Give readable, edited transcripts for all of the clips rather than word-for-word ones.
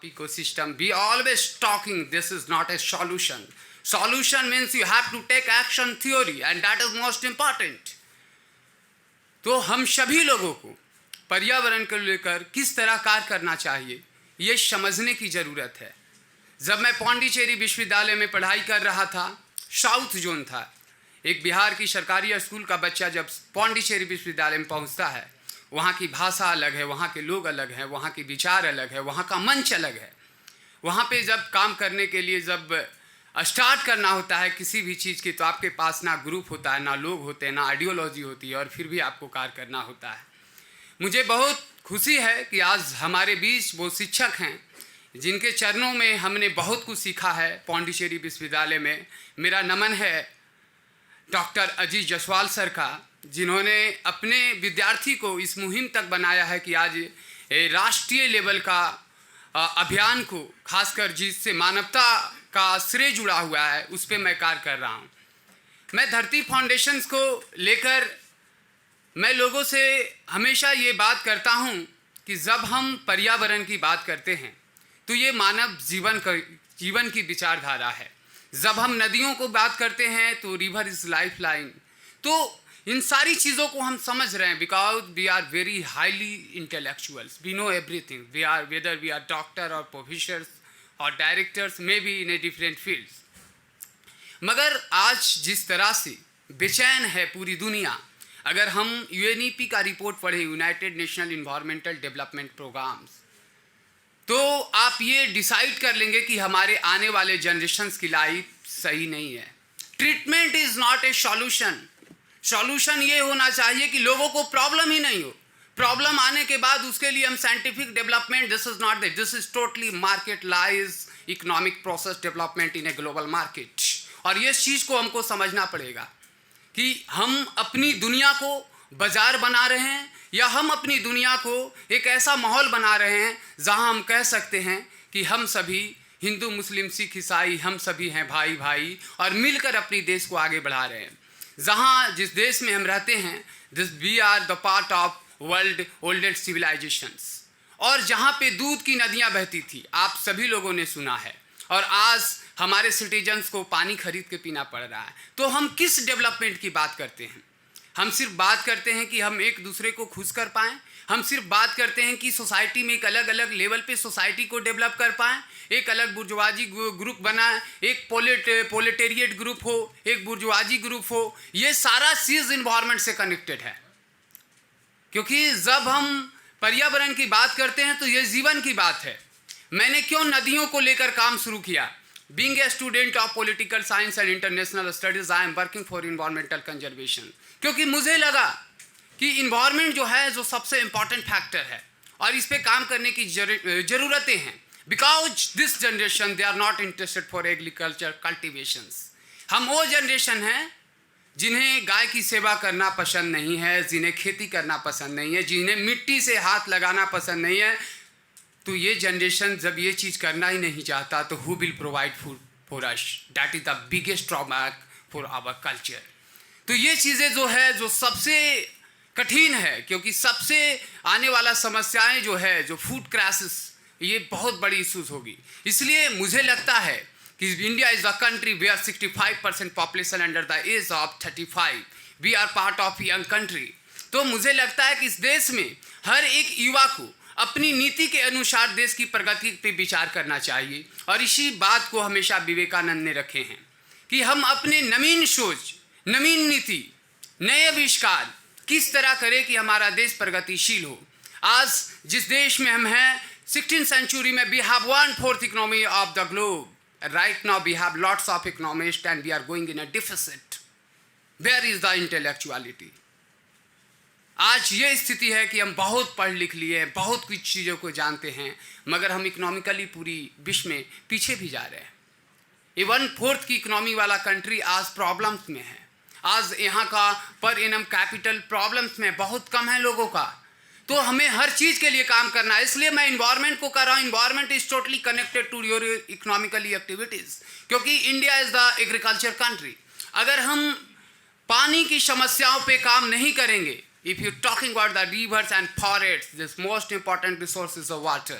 ecosystem. We always talking this is not a solution. Solution means you have to take action theory and that is most important. तो हम सभी लोगों को पर्यावरण को लेकर किस तरह कार्य करना चाहिए ये समझने की ज़रूरत है। जब मैं पौंडीचेरी विश्वविद्यालय में पढ़ाई कर रहा था, साउथ जोन था, एक बिहार की सरकारी स्कूल का बच्चा जब पौंडीचेरी विश्वविद्यालय में पहुंचता है, वहाँ की भाषा अलग है, वहाँ के लोग अलग हैं, वहाँ के विचार अलग है, वहाँ का मंच अलग है। वहाँ पे जब काम करने के लिए जब स्टार्ट करना होता है किसी भी चीज़ की, तो आपके पास ना ग्रुप होता है, ना लोग होते हैं, ना आइडियोलॉजी होती है, और फिर भी आपको कार्य करना होता है। मुझे बहुत खुशी है कि आज हमारे बीच वो शिक्षक हैं जिनके चरणों में हमने बहुत कुछ सीखा है पौंडीचेरी विश्वविद्यालय में। मेरा नमन है डॉक्टर अजीज जसवाल सर का, जिन्होंने अपने विद्यार्थी को इस मुहिम तक बनाया है कि आज राष्ट्रीय लेवल का अभियान को, खासकर जिससे मानवता का श्रेय जुड़ा हुआ है, उस पर मैं कार्य कर रहा हूँ। मैं धरती फाउंडेशंस को लेकर मैं लोगों से हमेशा ये बात करता हूँ कि जब हम पर्यावरण की बात करते हैं तो ये मानव जीवन की विचारधारा है। जब हम नदियों को बात करते हैं तो रिवर इज़ लाइफ लाइन। तो इन सारी चीज़ों को हम समझ रहे हैं because we are very highly intellectuals, we know everything, we are whether we are doctor और प्रोफेसर्स और directors, may be in a different fields. मगर आज जिस तरह से बेचैन है पूरी दुनिया, अगर हम यूएनईपी का रिपोर्ट पढ़े, United National environmental development programmes, तो आप ये डिसाइड कर लेंगे कि हमारे आने वाले जनरेशन्स की लाइफ सही नहीं है। Treatment is not a solution. Solution ये होना चाहिए कि लोगों को प्रॉब्लम ही नहीं हो, प्रॉब्लम आने के बाद उसके लिए हम scientific development, this is not that, this is totally market lies economic process development in a global market. और ये चीज़ को हमको समझना पड़ेगा कि हम अपनी दुनिया को बाजार बना रहे हैं या हम अपनी दुनिया को एक ऐसा माहौल बना रहे हैं जहां हम कह सकते हैं कि हम सभी हिंदू, मुस्लिम, सिख, ईसाई, हम सभी हैं भाई भाई और मिलकर अपनी देश को आगे बढ़ा रहे हैं। जहां जिस देश में हम रहते हैं, this we are the part of world oldest civilisations, और जहां पे दूध की नदियां बहती थी, आप सभी लोगों ने सुना है, और आज हमारे सिटीजन्स को पानी खरीद के पीना पड़ रहा है। तो हम किस डेवलपमेंट की बात करते हैं? हम सिर्फ बात करते हैं कि हम एक दूसरे को खुश कर पाएँ, हम सिर्फ बात करते हैं कि सोसाइटी में एक अलग अलग लेवल पे सोसाइटी को डेवलप कर पाएँ, एक अलग बुर्जुआजी ग्रुप बनाए, एक पोलिटेरिएट ग्रुप हो, एक बुर्जुआजी ग्रुप हो। ये सारा चीज़ इन्वायरमेंट से कनेक्टेड है, क्योंकि जब हम पर्यावरण की बात करते हैं तो ये जीवन की बात है। मैंने क्यों नदियों को लेकर काम शुरू किया? Being a student of political science and international studies, I am working for environmental conservation. क्योंकि मुझे लगा कि इन्वायरमेंट जो है जो सबसे इम्पॉर्टेंट फैक्टर है और इस पे काम करने की ज़रूरतें हैं। Because this generation they are not interested for agriculture cultivations. हम वो जनरेशन हैं जिन्हें गाय की सेवा करना पसंद नहीं है, जिन्हें खेती करना पसंद नहीं है, जिन्हें मिट्टी से हाथ लगाना पसंद नहीं है। तो ये जनरेशन जब ये चीज़ करना ही नहीं चाहता तो who will provide food for us? That is the biggest drawback for our culture. तो ये चीज़ें जो है जो सबसे कठिन है, क्योंकि सबसे आने वाला समस्याएं जो है जो फूड क्राइसिस, ये बहुत बड़ी इशूज़ होगी। इसलिए मुझे लगता है कि India is a country where 65% population under the age of 35, we are part of young country. तो मुझे लगता है कि इस देश में हर एक युवा को अपनी नीति के अनुसार देश की प्रगति पे विचार करना चाहिए, और इसी बात को हमेशा विवेकानंद ने रखे हैं कि हम अपने नवीन सोच, नवीन नीति, नए आविष्कार किस तरह करें कि हमारा देश प्रगतिशील हो। आज जिस देश में हम हैं, 16th सेंचुरी में we have 1/4 economy of the globe, right now we have lots of economist and we are going in a deficit. Where is the intellectuality? आज ये स्थिति है कि हम बहुत पढ़ लिख लिए हैं, बहुत कुछ चीज़ों को जानते हैं, मगर हम इकोनॉमिकली पूरी विश्व में पीछे भी जा रहे हैं। 1/4 की इकोनॉमी वाला कंट्री आज प्रॉब्लम्स में है। आज यहाँ का पर इनम कैपिटल प्रॉब्लम्स में बहुत कम है लोगों का। तो हमें हर चीज़ के लिए काम करना है। इसलिए मैं इन्वायरमेंट को कर रहा हूँ। Environment is totally connected to your economically activities, क्योंकि India is the agriculture country. अगर हम पानी की समस्याओं पे काम नहीं करेंगे, if you're talking about the rivers and forests, this most important resource is the water,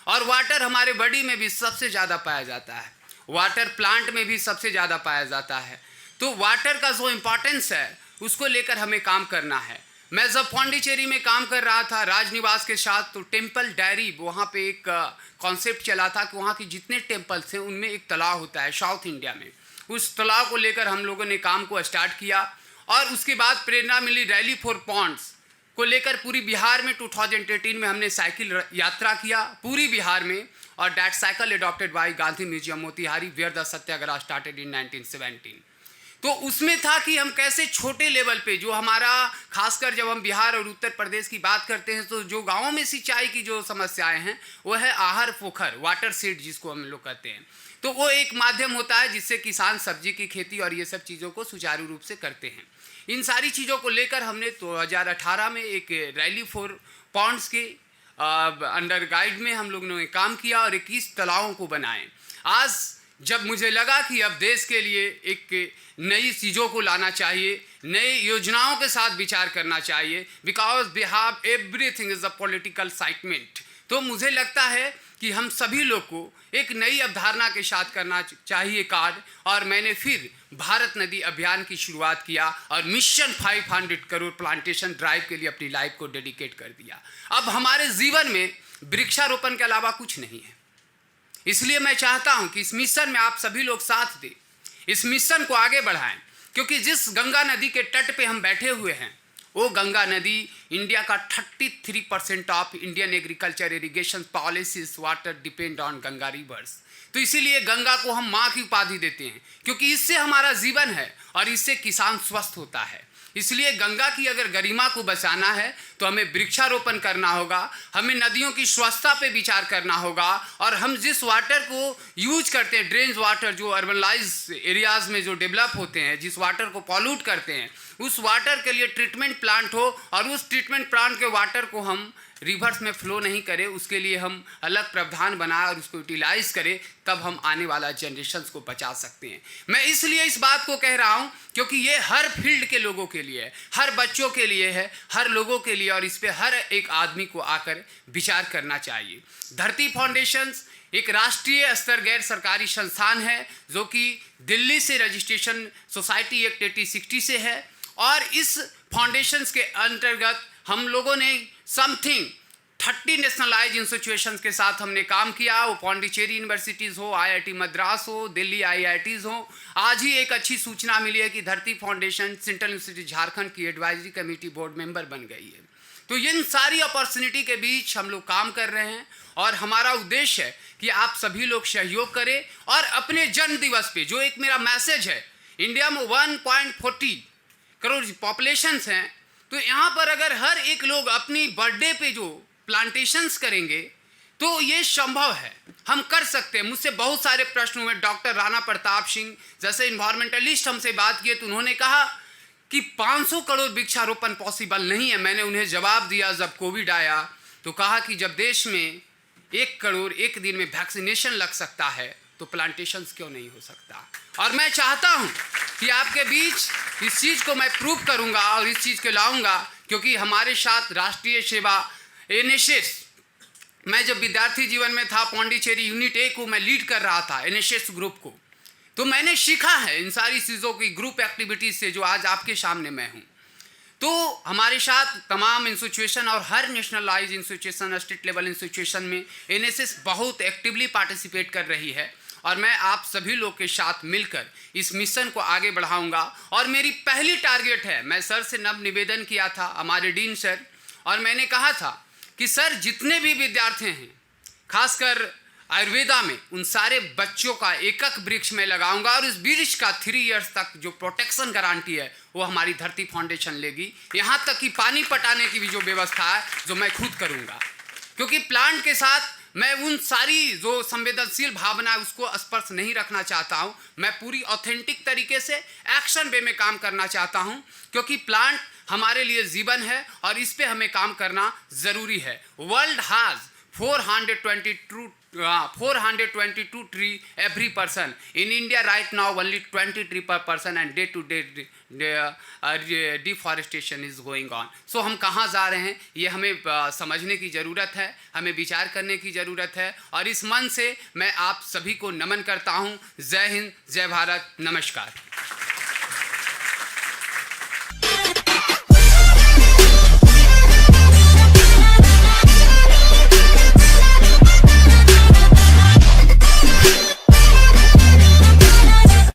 और वाटर हमारे बॉडी में भी सबसे ज़्यादा पाया जाता है, वाटर प्लांट में भी सबसे ज़्यादा पाया जाता है। तो वाटर का जो इम्पोर्टेंस है उसको लेकर हमें काम करना है। मैं जब पौंडीचेरी में काम कर रहा था राजनिवास के साथ, तो टेम्पल डायरी वहाँ पे एक कॉन्सेप्ट चला था कि वहाँ के जितने टेम्पल्स हैं उनमें एक तालाब होता है साउथ इंडिया में। उस तालाब को लेकर हम लोगों ने काम को स्टार्ट किया और उसके बाद प्रेरणा मिली रैली फॉर पॉन्ड्स को लेकर पूरी बिहार में 2018 में हमने साइकिल यात्रा किया पूरी बिहार में, और that cycle adopted by Gandhi museum Motihari where the satyagraha started in 1917। तो उसमें था कि हम कैसे छोटे लेवल पे, जो हमारा खासकर जब हम बिहार और उत्तर प्रदेश की बात करते हैं तो जो गांवों में सिंचाई की जो समस्याएं हैं वो है आहर पोखर, वाटर सीड जिसको हम लोग कहते हैं। तो वो एक माध्यम होता है जिससे किसान सब्जी की खेती और ये सब चीज़ों को सुचारू रूप से करते हैं। इन सारी चीज़ों को लेकर हमने 2018 में एक रैली फॉर पॉन्ड्स के अंडर गाइड में हम लोगों ने काम किया और 21 तालाबों को बनाए। आज जब मुझे लगा कि अब देश के लिए एक नई चीज़ों को लाना चाहिए, नई योजनाओं के साथ विचार करना चाहिए, because we have everything is a political excitement, तो मुझे लगता है कि हम सभी लोग को एक नई अवधारणा के साथ करना चाहिए कार्य। और मैंने फिर भारत नदी अभियान की शुरुआत किया और मिशन 500 करोड़ प्लांटेशन ड्राइव के लिए अपनी लाइफ को डेडिकेट कर दिया। अब हमारे जीवन में वृक्षारोपण के अलावा कुछ नहीं है, इसलिए मैं चाहता हूं कि इस मिशन में आप सभी लोग साथ दें, इस मिशन को आगे बढ़ाएं, क्योंकि जिस गंगा नदी के तट पे हम बैठे हुए हैं वो गंगा नदी इंडिया का 33% of Indian agriculture irrigation policies water depend on Ganga reverse. तो इसीलिए गंगा को हम माँ की उपाधि देते हैं, क्योंकि इससे हमारा जीवन है और इससे किसान स्वस्थ होता है। इसलिए गंगा की अगर गरिमा को बचाना है तो हमें वृक्षारोपण करना होगा, हमें नदियों की स्वच्छता पे विचार करना होगा, और हम जिस वाटर को यूज करते हैं, ड्रेन्स वाटर जो अर्बनाइज एरियाज में जो डेवलप होते हैं, जिस वाटर को पॉल्यूट करते हैं, उस वाटर के लिए ट्रीटमेंट प्लांट हो और उस ट्रीटमेंट प्लांट के वाटर को हम रिवर्स में फ्लो नहीं करें, उसके लिए हम अलग प्रावधान बनाएं और उसको यूटिलाइज करें, तब हम आने वाला जनरेशन्स को बचा सकते हैं। मैं इसलिए इस बात को कह रहा हूं क्योंकि ये हर फील्ड के लोगों के लिए है, हर बच्चों के लिए है, हर लोगों के लिए, और इस पर हर एक आदमी को आकर विचार करना चाहिए। धरती फाउंडेशंस एक राष्ट्रीय स्तर गैर सरकारी संस्थान है जो कि दिल्ली से रजिस्ट्रेशन सोसाइटी एक्ट 1860 से है, और इस फाउंडेशंस के अंतर्गत हम लोगों ने समथिंग 30 नेशनलाइज इंस्टीट्यूशंस के साथ हमने काम किया, वो पौंडीचेरी यूनिवर्सिटीज़ हो, IIT मद्रास हो, दिल्ली IITs हो। आज ही एक अच्छी सूचना मिली है कि धरती फाउंडेशन सेंट्रल यूनिवर्सिटी झारखंड की एडवाइजरी कमेटी बोर्ड मेंबर बन गई है। तो इन सारी अपॉर्चुनिटी के बीच हम लोग काम कर रहे हैं, और हमारा उद्देश्य है कि आप सभी लोग सहयोग करें और अपने जन्म दिवस पे, जो एक मेरा मैसेज है, इंडिया में 1.40 करोड़ पॉपुलेशंस हैं, तो यहाँ पर अगर हर एक लोग अपनी बर्थडे पे जो प्लांटेशंस करेंगे तो ये संभव है, हम कर सकते हैं। मुझसे बहुत सारे प्रश्न हुए, डॉक्टर राणा प्रताप सिंह जैसे इन्वायरमेंटलिस्ट हमसे बात किए तो उन्होंने कहा कि 500 करोड़ वृक्षारोपण पॉसिबल नहीं है। मैंने उन्हें जवाब दिया जब कोविड आया तो कहा कि जब देश में 1 करोड़ एक दिन में वैक्सीनेशन लग सकता है तो प्लांटेशंस क्यों नहीं हो सकता। और मैं चाहता हूं कि आपके बीच इस चीज़ को मैं प्रूव करूंगा और इस चीज़ को लाऊंगा, क्योंकि हमारे साथ राष्ट्रीय सेवा NSS, मैं जब विद्यार्थी जीवन में था पौंडीचेरी यूनिट A को मैं लीड कर रहा था NSS ग्रुप को, तो मैंने सीखा है इन सारी चीज़ों की ग्रुप एक्टिविटीज़ से जो आज आपके सामने मैं हूँ। तो हमारे साथ तमाम इंस्टीट्यूशन और हर nationalise institution, state level institution में NSS बहुत एक्टिवली पार्टिसिपेट कर रही है, और मैं आप सभी लोग के साथ मिलकर इस मिशन को आगे बढ़ाऊंगा। और मेरी पहली टारगेट है, मैं सर से नव निवेदन किया था, हमारे डीन सर, और मैंने कहा था कि सर जितने भी विद्यार्थी हैं खासकर आयुर्वेदा में, उन सारे बच्चों का एक वृक्ष में लगाऊंगा, और इस वृक्ष का 3 इयर्स तक जो प्रोटेक्शन गारंटी है वो हमारी धरती फाउंडेशन लेगी। यहाँ तक कि पानी पटाने की भी जो व्यवस्था है जो मैं खुद करूँगा, क्योंकि प्लांट के साथ मैं उन सारी जो संवेदनशील भावना है उसको स्पर्श नहीं रखना चाहता हूँ। मैं पूरी ऑथेंटिक तरीके से एक्शन वे में काम करना चाहता हूँ, क्योंकि प्लांट हमारे लिए जीवन है और इस पे हमें काम करना ज़रूरी है। World has 422 tree every person. In India right now only 20 tree per person and day to day deforestation is going on. So हम कहाँ जा रहे हैं ये हमें समझने की ज़रूरत है, हमें विचार करने की ज़रूरत है। और इस मन से मैं आप सभी को नमन करता हूँ। जय हिंद, जय भारत, नमस्कार।